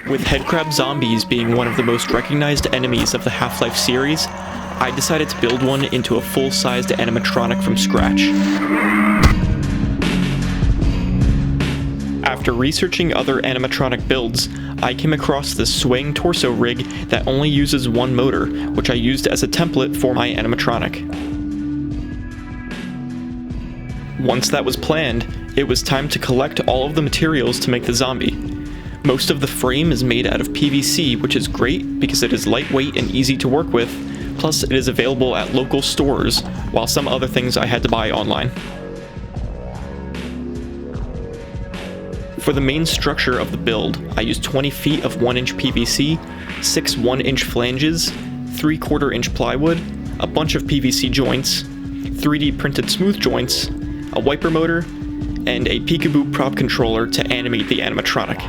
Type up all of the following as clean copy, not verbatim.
With headcrab zombies being one of the most recognized enemies of the Half-Life series, I decided to build one into a full-sized animatronic from scratch. After researching other animatronic builds, I came across this swaying torso rig that only uses one motor, which I used as a template for my animatronic. Once that was planned, it was time to collect all of the materials to make the zombie. Most of the frame is made out of PVC, which is great because it is lightweight and easy to work with, plus it is available at local stores, while some other things I had to buy online. For the main structure of the build, I used 20 feet of 1-inch PVC, 6 1-inch flanges, 3/4 inch plywood, a bunch of PVC joints, 3D printed smooth joints, a wiper motor, and a peekaboo prop controller to animate the animatronic.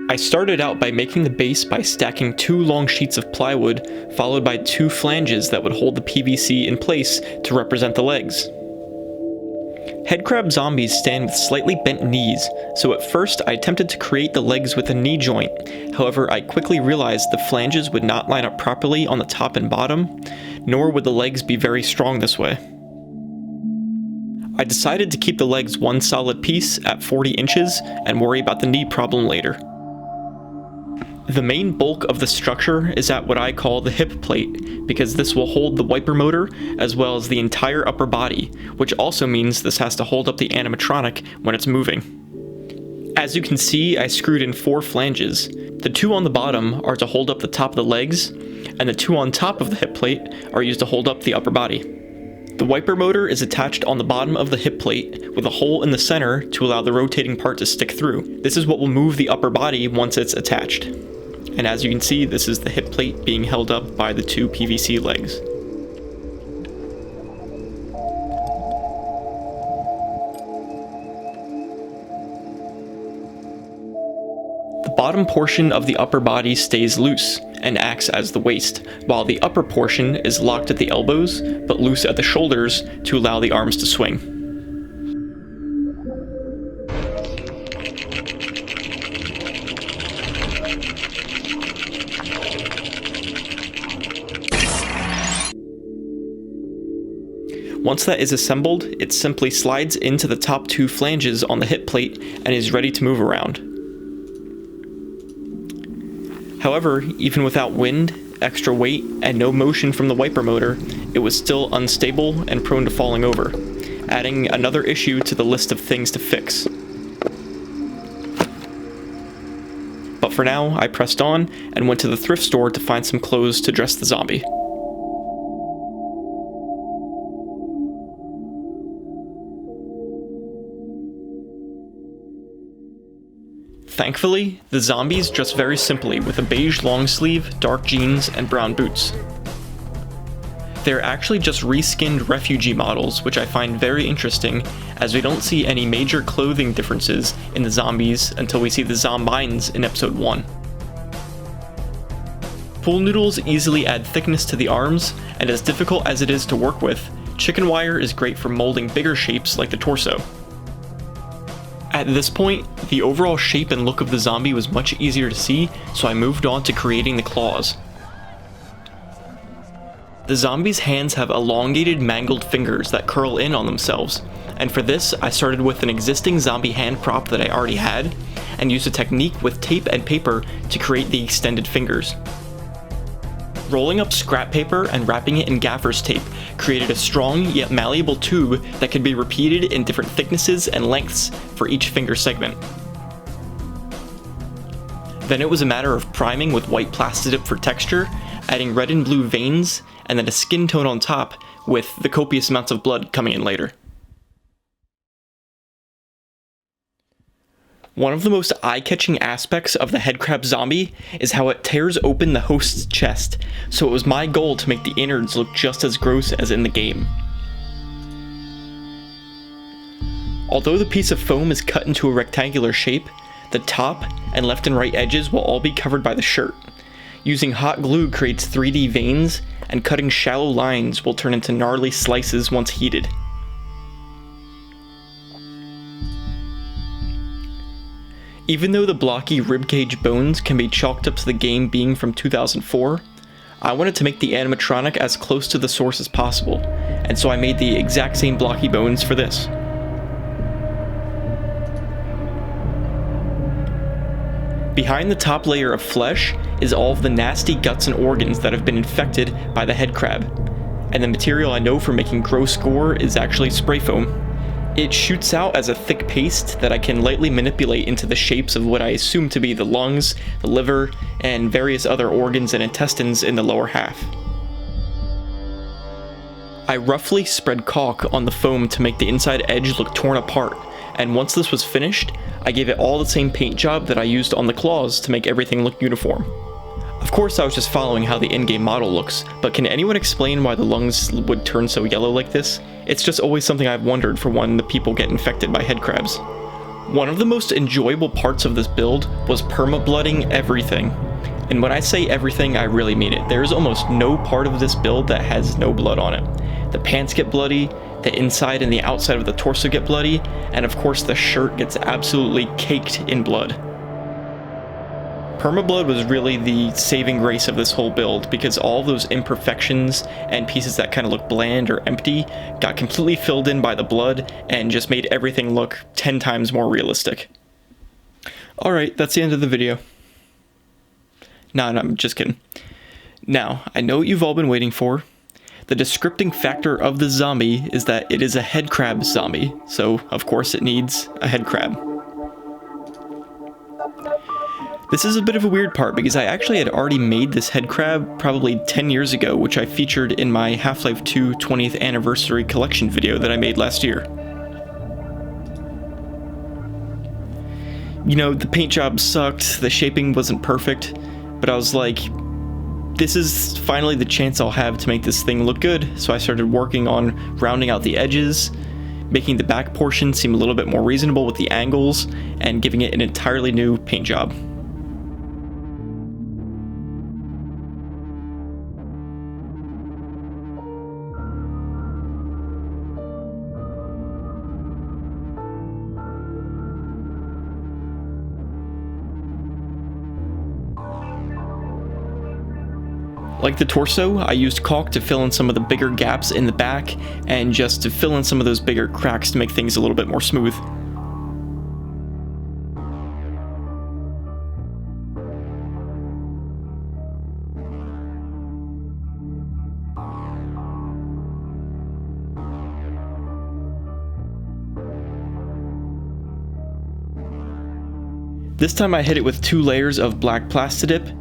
I started out by making the base by stacking 2 long sheets of plywood, followed by 2 flanges that would hold the PVC in place to represent the legs. Headcrab zombies stand with slightly bent knees, so at first I attempted to create the legs with a knee joint. However, I quickly realized the flanges would not line up properly on the top and bottom, nor would the legs be very strong this way. I decided to keep the legs one solid piece at 40 inches and worry about the knee problem later. The main bulk of the structure is at what I call the hip plate, because this will hold the wiper motor as well as the entire upper body, which also means this has to hold up the animatronic when it's moving. As you can see, I screwed in 4 flanges. The 2 on the bottom are to hold up the top of the legs, and the 2 on top of the hip plate are used to hold up the upper body. The wiper motor is attached on the bottom of the hip plate with a hole in the center to allow the rotating part to stick through. This is what will move the upper body once it's attached. And as you can see, this is the hip plate being held up by the 2 PVC legs. The bottom portion of the upper body stays loose and acts as the waist, while the upper portion is locked at the elbows but loose at the shoulders to allow the arms to swing. Once that is assembled, it simply slides into the top 2 flanges on the hip plate and is ready to move around. However, even without wind, extra weight, and no motion from the wiper motor, it was still unstable and prone to falling over, adding another issue to the list of things to fix. But for now, I pressed on and went to the thrift store to find some clothes to dress the zombie. Thankfully, the zombies dress very simply with a beige long sleeve, dark jeans, and brown boots. They're actually just reskinned refugee models, which I find very interesting, as we don't see any major clothing differences in the zombies until we see the zombines in episode 1. Pool noodles easily add thickness to the arms, and as difficult as it is to work with, chicken wire is great for molding bigger shapes like the torso. At this point, the overall shape and look of the zombie was much easier to see, so I moved on to creating the claws. The zombie's hands have elongated, mangled fingers that curl in on themselves, and for this, I started with an existing zombie hand prop that I already had, and used a technique with tape and paper to create the extended fingers. Rolling up scrap paper and wrapping it in gaffer's tape created a strong yet malleable tube that could be repeated in different thicknesses and lengths for each finger segment. Then it was a matter of priming with white plastidip for texture, adding red and blue veins, and then a skin tone on top, with the copious amounts of blood coming in later. One of the most eye-catching aspects of the headcrab zombie is how it tears open the host's chest, so it was my goal to make the innards look just as gross as in the game. Although the piece of foam is cut into a rectangular shape, the top and left and right edges will all be covered by the shirt. Using hot glue creates 3D veins, and cutting shallow lines will turn into gnarly slices once heated. Even though the blocky ribcage bones can be chalked up to the game being from 2004, I wanted to make the animatronic as close to the source as possible, and so I made the exact same blocky bones for this. Behind the top layer of flesh is all of the nasty guts and organs that have been infected by the head crab, and the material I know for making gross gore is actually spray foam. It shoots out as a thick paste that I can lightly manipulate into the shapes of what I assume to be the lungs, the liver, and various other organs and intestines in the lower half. I roughly spread caulk on the foam to make the inside edge look torn apart, and once this was finished, I gave it all the same paint job that I used on the claws to make everything look uniform. Of course, I was just following how the in-game model looks, but can anyone explain why the lungs would turn so yellow like this? It's just always something I've wondered for when the people get infected by head crabs. One of the most enjoyable parts of this build was perma-blooding everything. And when I say everything, I really mean it. There is almost no part of this build that has no blood on it. The pants get bloody, the inside and the outside of the torso get bloody, and of course the shirt gets absolutely caked in blood. Permablood was really the saving grace of this whole build, because all those imperfections and pieces that kind of look bland or empty got completely filled in by the blood and just made everything look 10 times more realistic. Alright, that's the end of the video. No, I'm just kidding. Now, I know what you've all been waiting for. The descripting factor of the zombie is that it is a head crab zombie, so of course it needs a head crab. This is a bit of a weird part because I actually had already made this head crab probably 10 years ago, which I featured in my Half-Life 2 20th anniversary collection video that I made last year. You know, the paint job sucked, the shaping wasn't perfect, but I was like, this is finally the chance I'll have to make this thing look good, so I started working on rounding out the edges, making the back portion seem a little bit more reasonable with the angles, and giving it an entirely new paint job. Like the torso, I used caulk to fill in some of the bigger gaps in the back, and just to fill in some of those bigger cracks to make things a little bit more smooth. This time I hit it with 2 layers of black Plastidip,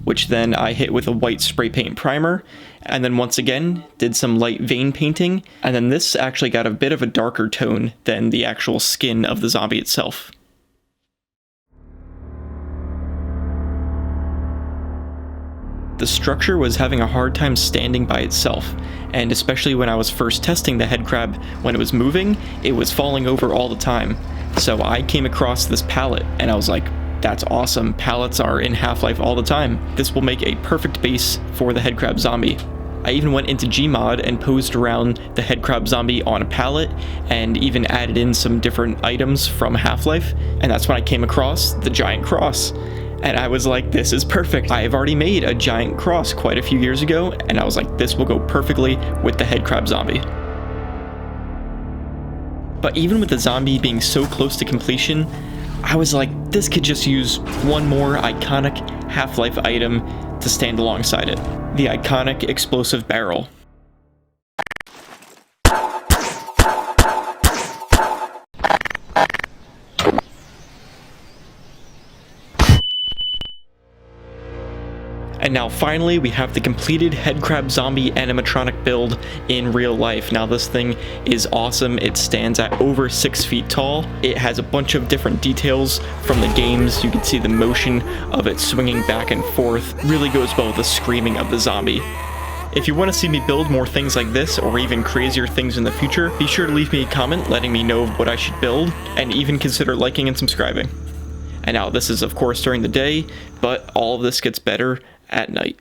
which then I hit with a white spray paint primer, and then once again did some light vein painting, and then this actually got a bit of a darker tone than the actual skin of the zombie itself. The structure was having a hard time standing by itself, and especially when I was first testing the head crab when it was moving, it was falling over all the time. So I came across this palette and I was like, that's awesome, palettes are in Half-Life all the time. This will make a perfect base for the head crab zombie. I even went into Gmod and posed around the head crab zombie on a palette and even added in some different items from Half-Life, and that's when I came across the giant cross. And I was like, this is perfect. I have already made a giant cross quite a few years ago, and I was like, this will go perfectly with the head crab zombie. But even with the zombie being so close to completion, I was like, this could just use one more iconic Half-Life item to stand alongside it. The iconic explosive barrel. And now finally we have the completed HEADCRAB ZOMBIE Animatronic build in real life. Now this thing is awesome. It stands at over 6 feet tall. It has a bunch of different details from the games. You can see the motion of it swinging back and forth. Really goes well with the screaming of the zombie. If you want to see me build more things like this, or even crazier things in the future, be sure to leave me a comment letting me know what I should build, and even consider liking and subscribing. And now this is of course during the day, but all of this gets better at night.